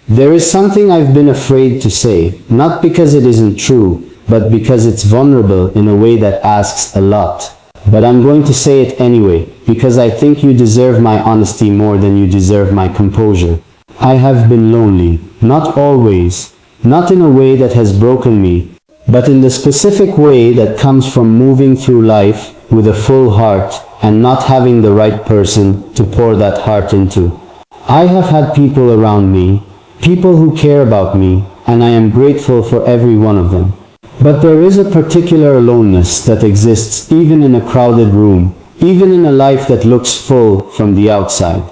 There is something I've been afraid to say, not because it isn't true, but because it's vulnerable in a way that asks a lot. But I'm going to say it anyway, because I think you deserve my honesty more than you deserve my composure. I have been lonely, not always, not in a way that has broken me, but in the specific way that comes from moving through life with a full heart and not having the right person to pour that heart into. I have had people around me, people who care about me, and I am grateful for every one of them. But there is a particular aloneness that exists even in a crowded room, even in a life that looks full from the outside.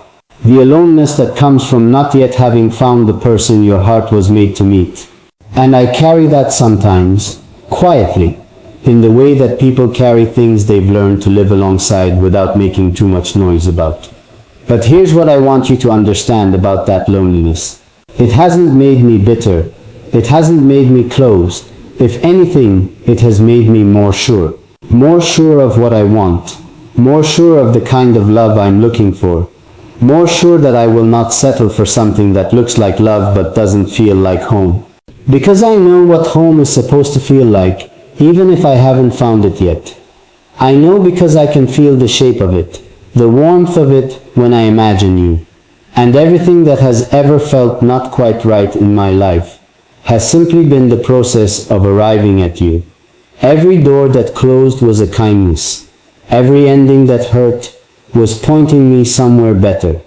The aloneness that comes from not yet having found the person your heart was made to meet. And I carry that sometimes, quietly, in the way that people carry things they've learned to live alongside without making too much noise about. But here's what I want you to understand about that loneliness. It hasn't made me bitter. It hasn't made me closed. If anything, it has made me more sure. More sure of what I want. More sure of the kind of love I'm looking for. More sure that I will not settle for something that looks like love but doesn't feel like home. Because I know what home is supposed to feel like, even if I haven't found it yet. I know because I can feel the shape of it, the warmth of it when I imagine you. And everything that has ever felt not quite right in my life has simply been the process of arriving at you. Every door that closed was a kindness. Every ending that hurt was pointing me somewhere better.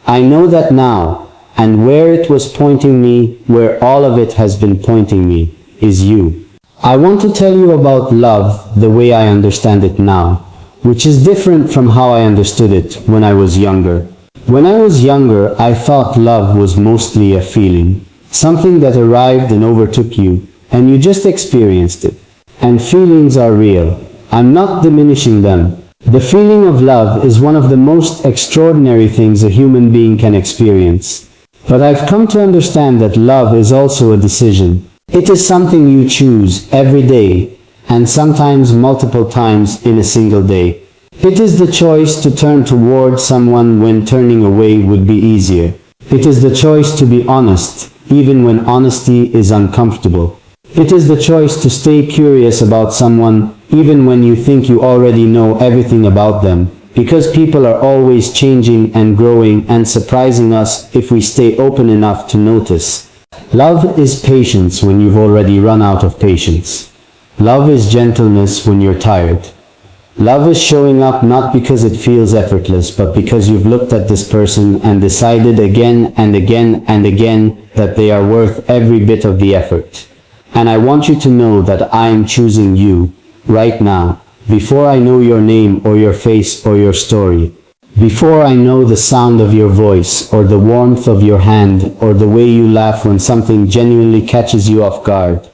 I know that now, and where it was pointing me, where all of it has been pointing me, is you. I want to tell you about love the way I understand it now, which is different from how I understood it when I was younger. When I was younger, I thought love was mostly a feeling, something that arrived and overtook you, and you just experienced it. And feelings are real. I'm not diminishing them. The feeling of love is one of the most extraordinary things a human being can experience. But I've come to understand that love is also a decision. It is something you choose every day, and sometimes multiple times in a single day. It is the choice to turn toward someone when turning away would be easier. It is the choice to be honest, even when honesty is uncomfortable. It is the choice to stay curious about someone, even when you think you already know everything about them, because people are always changing and growing and surprising us if we stay open enough to notice. Love is patience when you've already run out of patience. Love is gentleness when you're tired. Love is showing up not because it feels effortless, but because you've looked at this person and decided again and again and again that they are worth every bit of the effort. And I want you to know that I am choosing you, right now, before I know your name or your face or your story. Before I know the sound of your voice, or the warmth of your hand, or the way you laugh when something genuinely catches you off guard.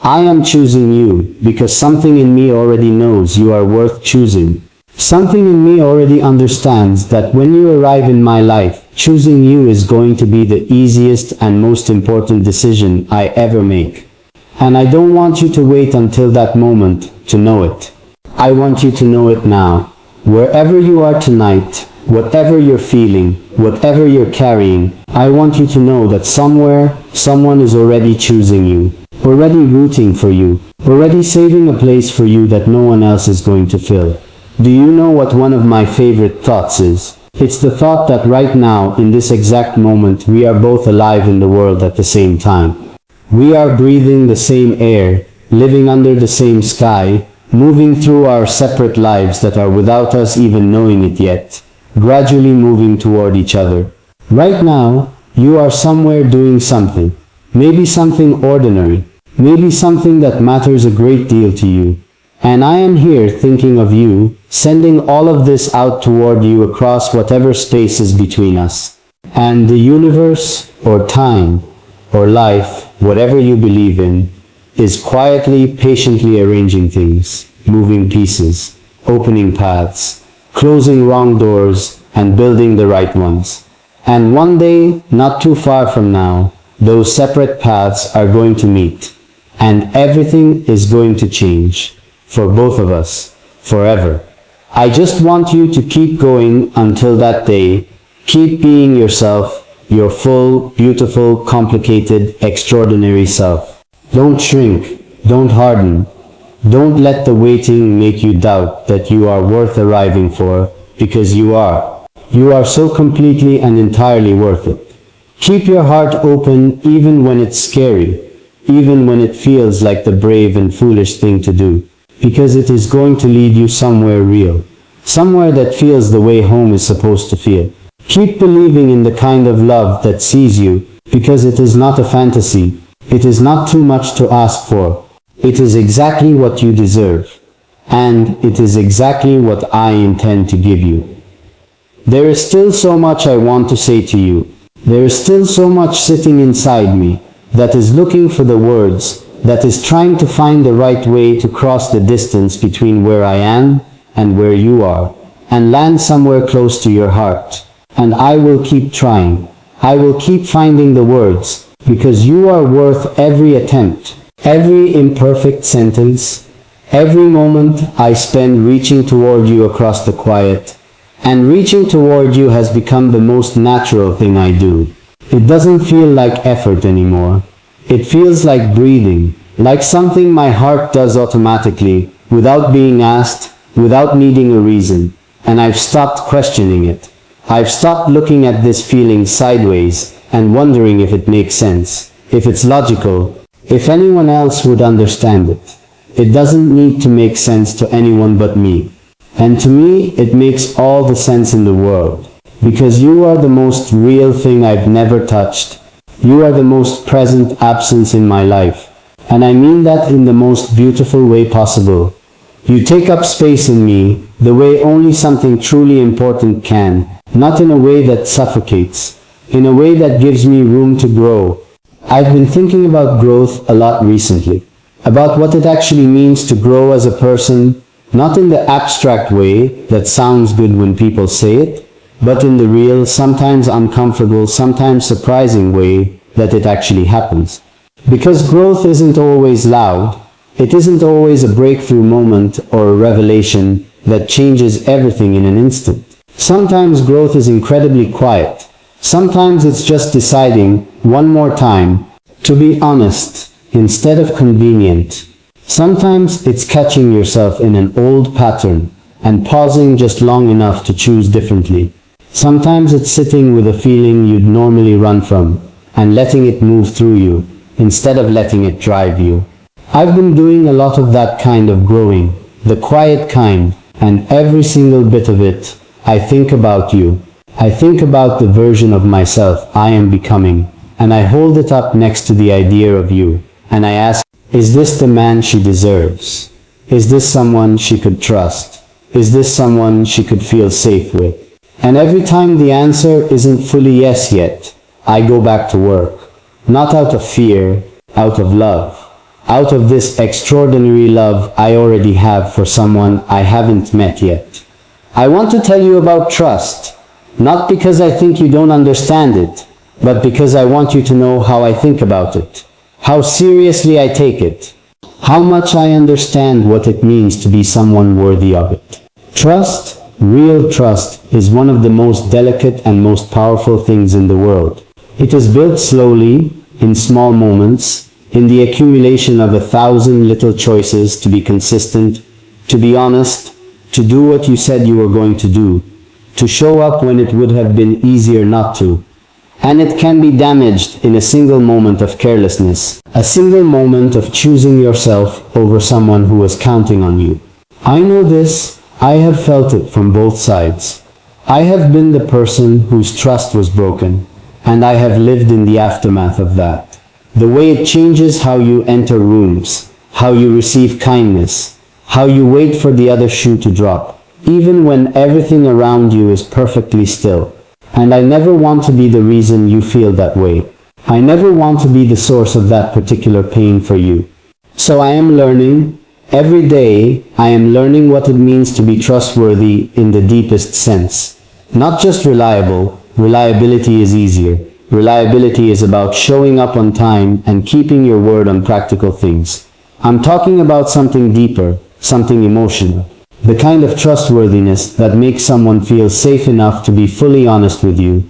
I am choosing you, because something in me already knows you are worth choosing. Something in me already understands that when you arrive in my life, choosing you is going to be the easiest and most important decision I ever make. And I don't want you to wait until that moment to know it. I want you to know it now. Wherever you are tonight, whatever you're feeling, whatever you're carrying, I want you to know that somewhere, someone is already choosing you. Already rooting for you, already saving a place for you that no one else is going to fill. Do you know what one of my favorite thoughts is? It's the thought that right now, in this exact moment, we are both alive in the world at the same time. We are breathing the same air, living under the same sky, moving through our separate lives that are without us even knowing it yet, gradually moving toward each other. Right now, you are somewhere doing something, maybe something ordinary, maybe something that matters a great deal to you. And I am here thinking of you, sending all of this out toward you across whatever space is between us. And the universe, or time, or life, whatever you believe in, is quietly, patiently arranging things, moving pieces, opening paths, closing wrong doors, and building the right ones. And one day, not too far from now, those separate paths are going to meet, and everything is going to change, for both of us, forever. I just want you to keep going until that day. Keep being yourself, your full, beautiful, complicated, extraordinary self. Don't shrink, don't harden, don't let the waiting make you doubt that you are worth arriving for, because you are. You are so completely and entirely worth it. Keep your heart open even when it's scary, even when it feels like the brave and foolish thing to do, because it is going to lead you somewhere real, somewhere that feels the way home is supposed to feel. Keep believing in the kind of love that sees you, because it is not a fantasy, it is not too much to ask for, it is exactly what you deserve, and it is exactly what I intend to give you. There is still so much I want to say to you. There is still so much sitting inside me that is looking for the words, that is trying to find the right way to cross the distance between where I am and where you are, and land somewhere close to your heart. And I will keep trying. I will keep finding the words, because you are worth every attempt, every imperfect sentence, every moment I spend reaching toward you across the quiet. And reaching toward you has become the most natural thing I do. It doesn't feel like effort anymore. It feels like breathing, like something my heart does automatically, without being asked, without needing a reason. And I've stopped questioning it. I've stopped looking at this feeling sideways and wondering if it makes sense, if it's logical, if anyone else would understand it. It doesn't need to make sense to anyone but me. And to me, it makes all the sense in the world. Because you are the most real thing I've never touched. You are the most present absence in my life. And I mean that in the most beautiful way possible. You take up space in me, the way only something truly important can, not in a way that suffocates, in a way that gives me room to grow. I've been thinking about growth a lot recently, about what it actually means to grow as a person, not in the abstract way that sounds good when people say it, but in the real, sometimes uncomfortable, sometimes surprising way that it actually happens. Because growth isn't always loud, it isn't always a breakthrough moment or a revelation that changes everything in an instant. Sometimes growth is incredibly quiet. Sometimes it's just deciding, one more time, to be honest, instead of convenient. Sometimes it's catching yourself in an old pattern and pausing just long enough to choose differently. Sometimes it's sitting with a feeling you'd normally run from and letting it move through you instead of letting it drive you. I've been doing a lot of that kind of growing, the quiet kind, and every single bit of it, I think about you. I think about the version of myself I am becoming, and I hold it up next to the idea of you, and I ask, is this the man she deserves? Is this someone she could trust? Is this someone she could feel safe with? And every time the answer isn't fully yes yet, I go back to work. Not out of fear, out of love. Out of this extraordinary love I already have for someone I haven't met yet. I want to tell you about trust, not because I think you don't understand it, but because I want you to know how I think about it. How seriously I take it, how much I understand what it means to be someone worthy of it. Trust, real trust, is one of the most delicate and most powerful things in the world. It is built slowly, in small moments, in the accumulation of 1,000 little choices to be consistent, to be honest, to do what you said you were going to do, to show up when it would have been easier not to. And it can be damaged in a single moment of carelessness, a single moment of choosing yourself over someone who was counting on you. I know this, I have felt it from both sides. I have been the person whose trust was broken, and I have lived in the aftermath of that. The way it changes how you enter rooms, how you receive kindness, how you wait for the other shoe to drop, even when everything around you is perfectly still. And I never want to be the reason you feel that way. I never want to be the source of that particular pain for you. So I am learning, every day, I am learning what it means to be trustworthy in the deepest sense. Not just reliable, reliability is easier. Reliability is about showing up on time and keeping your word on practical things. I'm talking about something deeper, something emotional. The kind of trustworthiness that makes someone feel safe enough to be fully honest with you.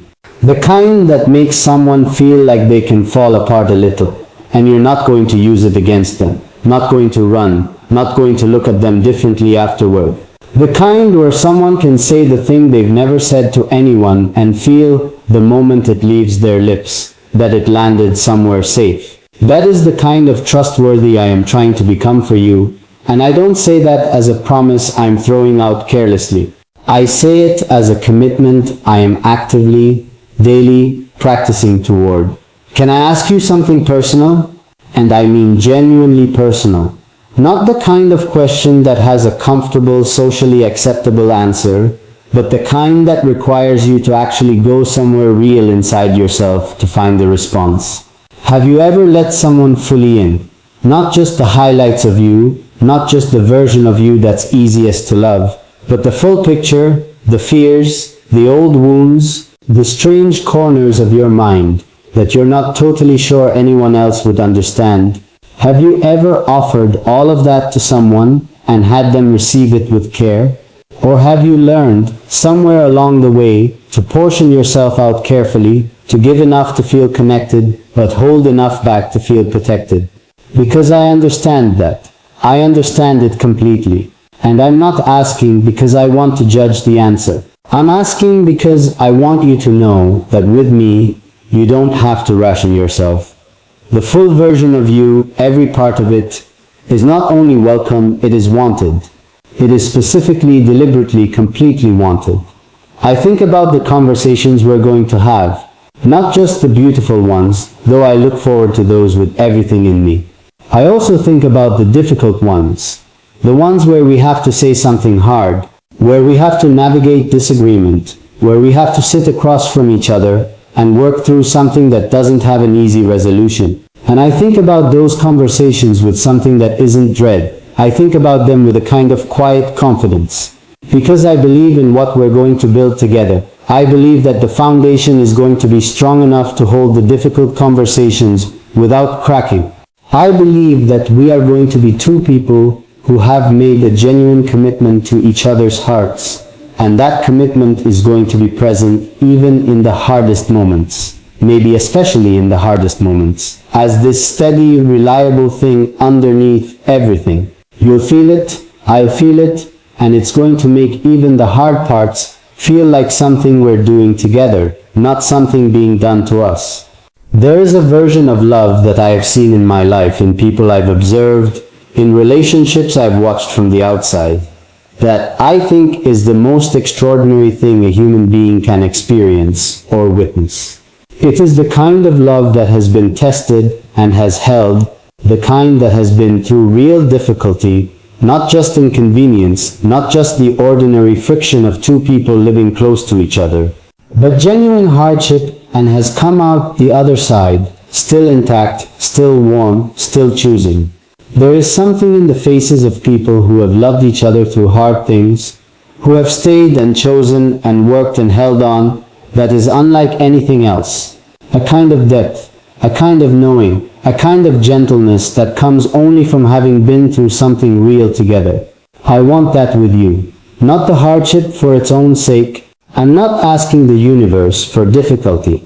The kind that makes someone feel like they can fall apart a little, and you're not going to use it against them, not going to run, not going to look at them differently afterward. The kind where someone can say the thing they've never said to anyone and feel the moment it leaves their lips that it landed somewhere safe. That is the kind of trustworthy I am trying to become for you, and I don't say that as a promise I'm throwing out carelessly. I say it as a commitment I am actively, daily practicing toward. Can I ask you something personal? And I mean genuinely personal. Not the kind of question that has a comfortable, socially acceptable answer, but the kind that requires you to actually go somewhere real inside yourself to find the response. Have you ever let someone fully in? Not just the highlights of you, not just the version of you that's easiest to love, but the full picture, the fears, the old wounds, the strange corners of your mind that you're not totally sure anyone else would understand. Have you ever offered all of that to someone and had them receive it with care? Or have you learned, somewhere along the way, to portion yourself out carefully, to give enough to feel connected, but hold enough back to feel protected? Because I understand that. I understand it completely. And I'm not asking because I want to judge the answer. I'm asking because I want you to know that with me, you don't have to ration yourself. The full version of you, every part of it, is not only welcome, it is wanted. It is specifically, deliberately, completely wanted. I think about the conversations we're going to have, not just the beautiful ones, though I look forward to those with everything in me. I also think about the difficult ones, the ones where we have to say something hard, where we have to navigate disagreement, where we have to sit across from each other and work through something that doesn't have an easy resolution. And I think about those conversations with something that isn't dread. I think about them with a kind of quiet confidence. Because I believe in what we're going to build together. I believe that the foundation is going to be strong enough to hold the difficult conversations without cracking. I believe that we are going to be two people who have made a genuine commitment to each other's hearts. And that commitment is going to be present even in the hardest moments, maybe especially in the hardest moments, as this steady, reliable thing underneath everything. You'll feel it, I'll feel it, and it's going to make even the hard parts feel like something we're doing together, not something being done to us. There is a version of love that I have seen in my life, in people I've observed, in relationships I've watched from the outside, that I think is the most extraordinary thing a human being can experience or witness. It is the kind of love that has been tested and has held, the kind that has been through real difficulty, not just inconvenience, not just the ordinary friction of two people living close to each other, but genuine hardship, and has come out the other side, still intact, still warm, still choosing. There is something in the faces of people who have loved each other through hard things, who have stayed and chosen and worked and held on, that is unlike anything else. A kind of depth, a kind of knowing, a kind of gentleness that comes only from having been through something real together. I want that with you. Not the hardship for its own sake. I'm not asking the universe for difficulty,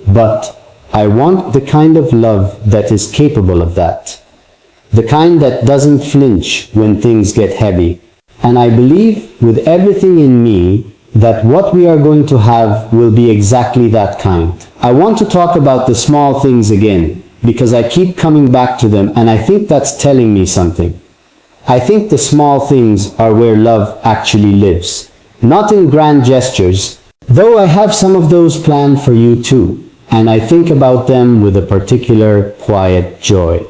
but I want the kind of love that is capable of that. The kind that doesn't flinch when things get heavy. And I believe with everything in me that what we are going to have will be exactly that kind. I want to talk about the small things again, because I keep coming back to them, and I think that's telling me something. I think the small things are where love actually lives. Not in grand gestures, though I have some of those planned for you too, and I think about them with a particular quiet joy.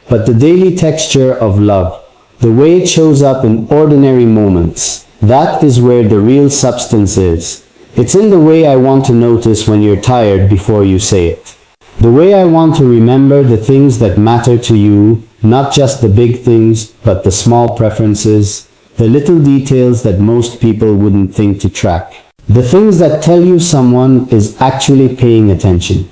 But the daily texture of love, the way it shows up in ordinary moments, that is where the real substance is. It's in the way I want to notice when you're tired before you say it. The way I want to remember the things that matter to you, not just the big things, but the small preferences, the little details that most people wouldn't think to track. The things that tell you someone is actually paying attention.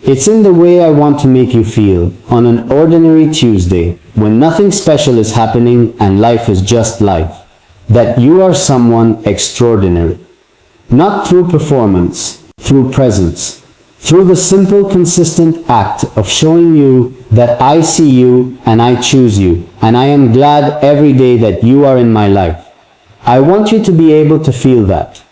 It's in the way I want to make you feel on an ordinary Tuesday, when nothing special is happening and life is just life, that you are someone extraordinary. Not through performance, through presence. Through the simple, consistent act of showing you that I see you and I choose you, and I am glad every day that you are in my life. I want you to be able to feel that.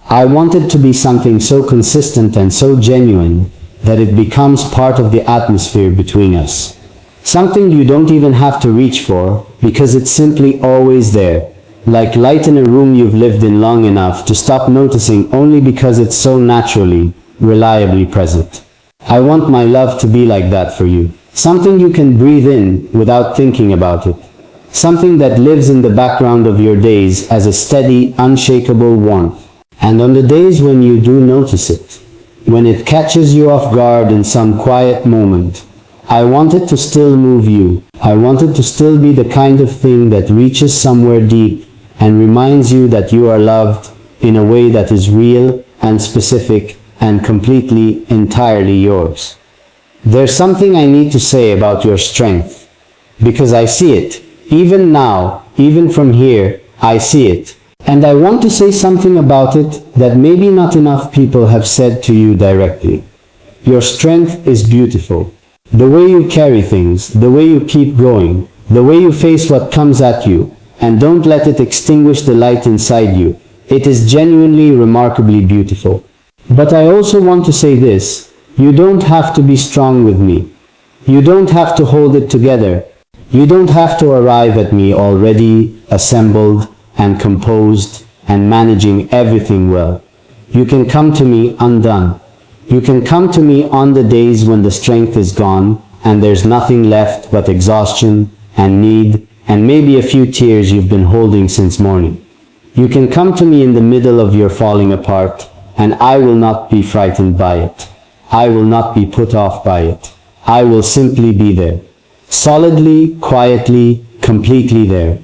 I want it to be something so consistent and so genuine that it becomes part of the atmosphere between us. Something you don't even have to reach for because it's simply always there. Like light in a room you've lived in long enough to stop noticing only because it's so naturally, reliably present. I want my love to be like that for you. Something you can breathe in without thinking about it. Something that lives in the background of your days as a steady, unshakable warmth. And on the days when you do notice it, when it catches you off guard in some quiet moment, I want it to still move you. I want it to still be the kind of thing that reaches somewhere deep and reminds you that you are loved in a way that is real and specific and completely, entirely yours. There's something I need to say about your strength, because I see it. Even now, even from here, I see it. And I want to say something about it that maybe not enough people have said to you directly. Your strength is beautiful. The way you carry things, the way you keep going, the way you face what comes at you, and don't let it extinguish the light inside you. It is genuinely, remarkably beautiful. But I also want to say this, you don't have to be strong with me. You don't have to hold it together. You don't have to arrive at me already assembled and composed and managing everything well. You can come to me undone. You can come to me on the days when the strength is gone and there's nothing left but exhaustion and need and maybe a few tears you've been holding since morning. You can come to me in the middle of your falling apart, and I will not be frightened by it. I will not be put off by it. I will simply be there. Solidly, quietly, completely there.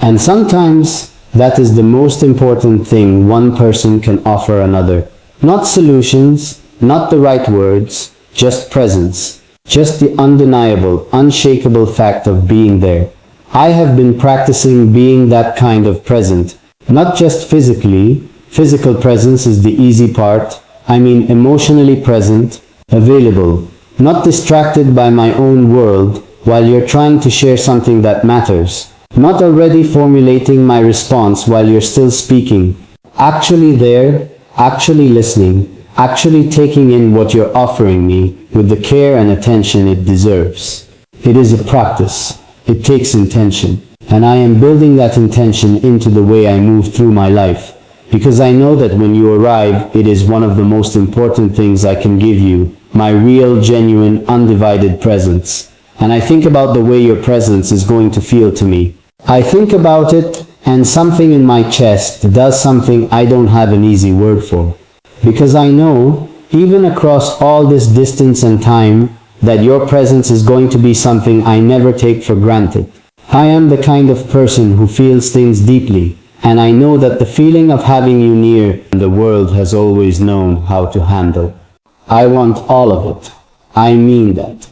And sometimes that is the most important thing one person can offer another. Not solutions, not the right words, just presence. Just the undeniable, unshakable fact of being there. I have been practicing being that kind of present. Not just physically. Physical presence is the easy part. I mean emotionally present, available, not distracted by my own world while you're trying to share something that matters. Not already formulating my response while you're still speaking. Actually there, actually listening, actually taking in what you're offering me with the care and attention it deserves. It is a practice. It takes intention. And I am building that intention into the way I move through my life. Because I know that when you arrive, it is one of the most important things I can give you, my real, genuine, undivided presence. And I think about the way your presence is going to feel to me. I think about it, and something in my chest does something I don't have an easy word for. Because I know, even across all this distance and time, that your presence is going to be something I never take for granted. I am the kind of person who feels things deeply. And I know that the feeling of having you near the world has always known how to handle. I want all of it. I mean that.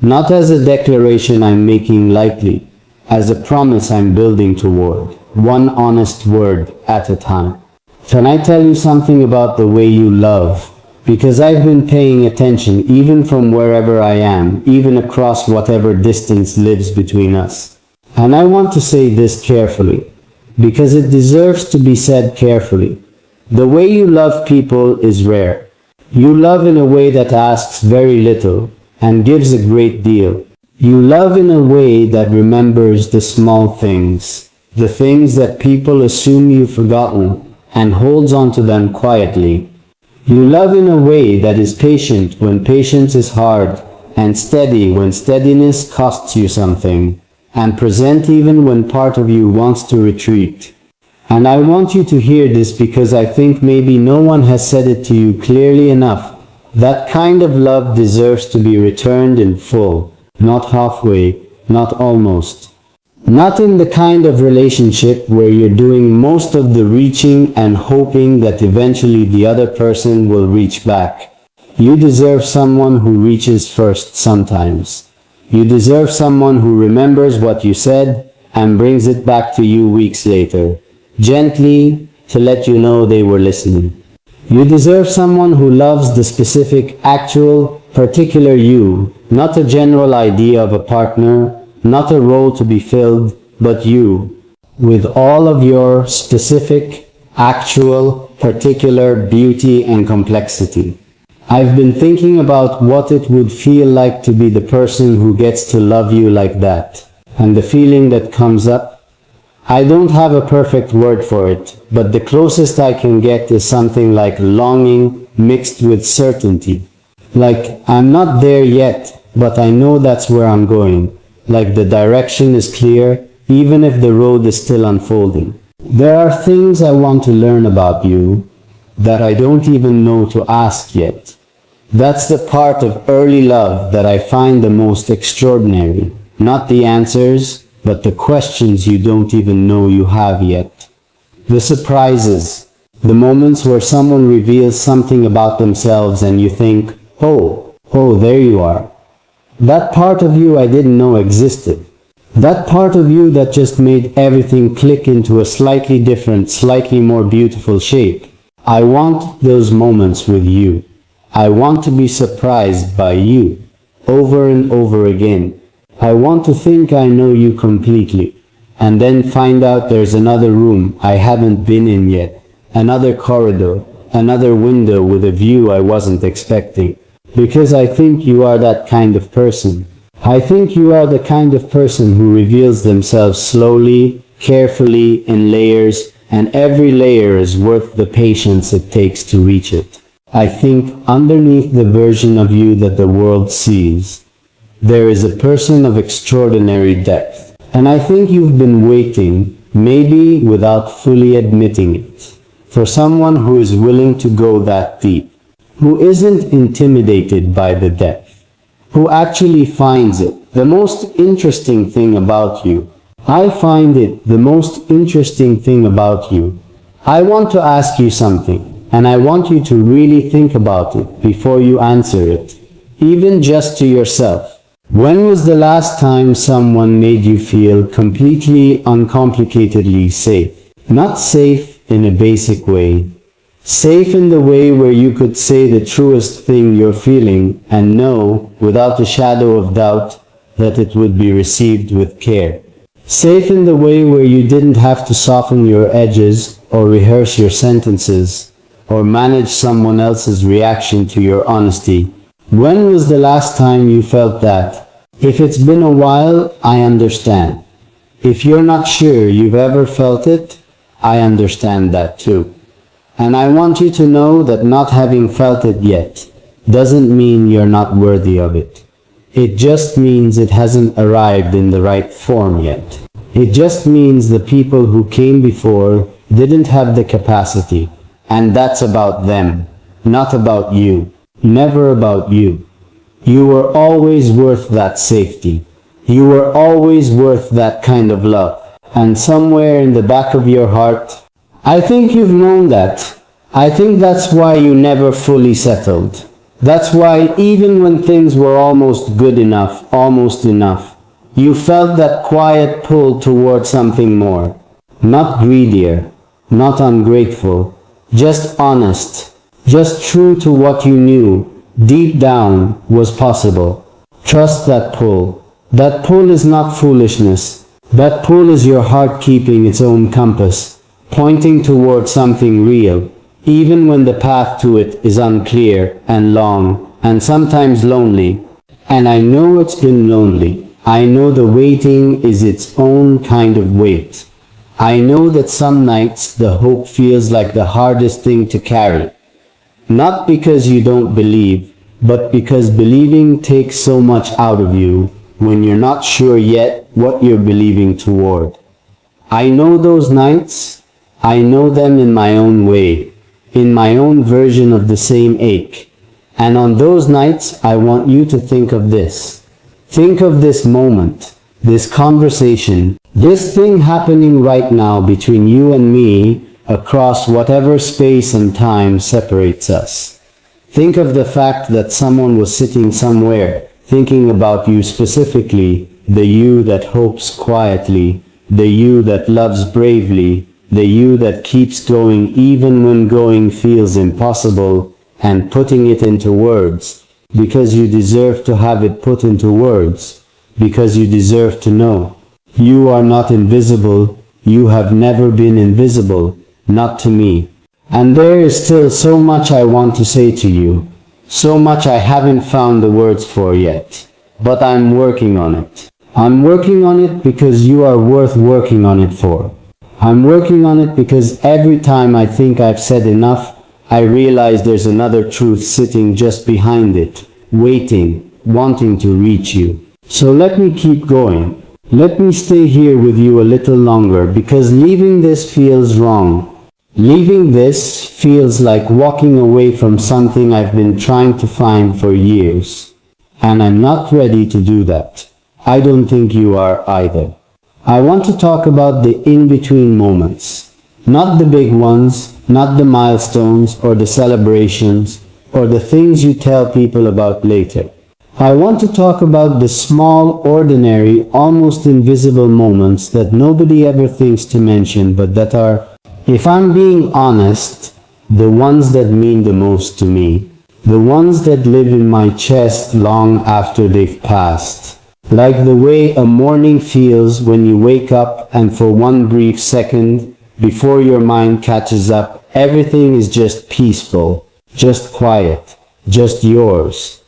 Not as a declaration I'm making lightly, as a promise I'm building toward, one honest word at a time. Can I tell you something about the way you love? Because I've been paying attention even from wherever I am, even across whatever distance lives between us. And I want to say this carefully. Because it deserves to be said carefully. The way you love people is rare. You love in a way that asks very little and gives a great deal. You love in a way that remembers the small things, the things that people assume you've forgotten and holds on to them quietly. You love in a way that is patient when patience is hard and steady when steadiness costs you something, and present even when part of you wants to retreat. And I want you to hear this because I think maybe no one has said it to you clearly enough. That kind of love deserves to be returned in full, not halfway, not almost. Not in the kind of relationship where you're doing most of the reaching and hoping that eventually the other person will reach back. You deserve someone who reaches first sometimes. You deserve someone who remembers what you said and brings it back to you weeks later, gently, to let you know they were listening. You deserve someone who loves the specific, actual, particular you, not a general idea of a partner, not a role to be filled, but you, with all of your specific, actual, particular beauty and complexity. I've been thinking about what it would feel like to be the person who gets to love you like that, and the feeling that comes up. I don't have a perfect word for it, but the closest I can get is something like longing mixed with certainty. Like, I'm not there yet, but I know that's where I'm going. Like the direction is clear, even if the road is still unfolding. There are things I want to learn about you that I don't even know to ask yet. That's the part of early love that I find the most extraordinary. Not the answers, but the questions you don't even know you have yet. The surprises, the moments where someone reveals something about themselves and you think, oh, there you are. That part of you I didn't know existed. That part of you that just made everything click into a slightly different, slightly more beautiful shape. I want those moments with you. I want to be surprised by you, over and over again. I want to think I know you completely, and then find out there's another room I haven't been in yet, another corridor, another window with a view I wasn't expecting. Because I think you are that kind of person. I think you are the kind of person who reveals themselves slowly, carefully, in layers, and every layer is worth the patience it takes to reach it. I think underneath the version of you that the world sees, there is a person of extraordinary depth. And I think you've been waiting, maybe without fully admitting it, for someone who is willing to go that deep, who isn't intimidated by the depth, who actually finds it the most interesting thing about you. I find it the most interesting thing about you. I want to ask you something, and I want you to really think about it before you answer it, even just to yourself. When was the last time someone made you feel completely, uncomplicatedly safe? Not safe in a basic way. Safe in the way where you could say the truest thing you're feeling and know, without a shadow of doubt, that it would be received with care. Safe in the way where you didn't have to soften your edges or rehearse your sentences or manage someone else's reaction to your honesty. When was the last time you felt that? If it's been a while, I understand. If you're not sure you've ever felt it, I understand that too. And I want you to know that not having felt it yet doesn't mean you're not worthy of it. It just means it hasn't arrived in the right form yet. It just means the people who came before didn't have the capacity. And that's about them, not about you. Never about you. You were always worth that safety. You were always worth that kind of love. And somewhere in the back of your heart, I think you've known that. I think that's why you never fully settled. That's why even when things were almost good enough, almost enough, you felt that quiet pull toward something more. Not greedier, not ungrateful, just honest. Just true to what you knew, deep down, was possible. Trust that pull. That pull is not foolishness. That pull is your heart keeping its own compass, pointing toward something real, even when the path to it is unclear and long, and sometimes lonely. And I know it's been lonely. I know the waiting is its own kind of wait. I know that some nights the hope feels like the hardest thing to carry. Not because you don't believe, but because believing takes so much out of you when you're not sure yet what you're believing toward. I know those nights. I know them in my own way, in my own version of the same ache. And on those nights, I want you to think of this. Think of this moment, this conversation, this thing happening right now between you and me, across whatever space and time separates us. Think of the fact that someone was sitting somewhere, thinking about you specifically, the you that hopes quietly, the you that loves bravely, the you that keeps going even when going feels impossible, and putting it into words, because you deserve to have it put into words, because you deserve to know. You are not invisible, you have never been invisible, not to me. And there is still so much I want to say to you, so much I haven't found the words for yet, but I'm working on it. I'm working on it because you are worth working on it for. I'm working on it because every time I think I've said enough, I realize there's another truth sitting just behind it, waiting, wanting to reach you. So let me keep going. Let me stay here with you a little longer, because leaving this feels wrong. Leaving this feels like walking away from something I've been trying to find for years. And I'm not ready to do that. I don't think you are either. I want to talk about the in-between moments. Not the big ones, not the milestones or the celebrations or the things you tell people about later. I want to talk about the small, ordinary, almost invisible moments that nobody ever thinks to mention, but that are, if I'm being honest, the ones that mean the most to me. The ones that live in my chest long after they've passed. Like the way a morning feels when you wake up and for one brief second, before your mind catches up, everything is just peaceful, just quiet, just yours.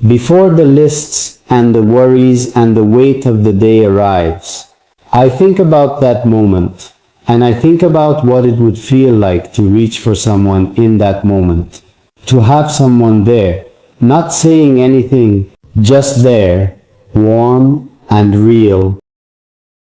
Before the lists and the worries and the weight of the day arrives, I think about that moment, and I think about what it would feel like to reach for someone in that moment. To have someone there, not saying anything, just there, warm and real,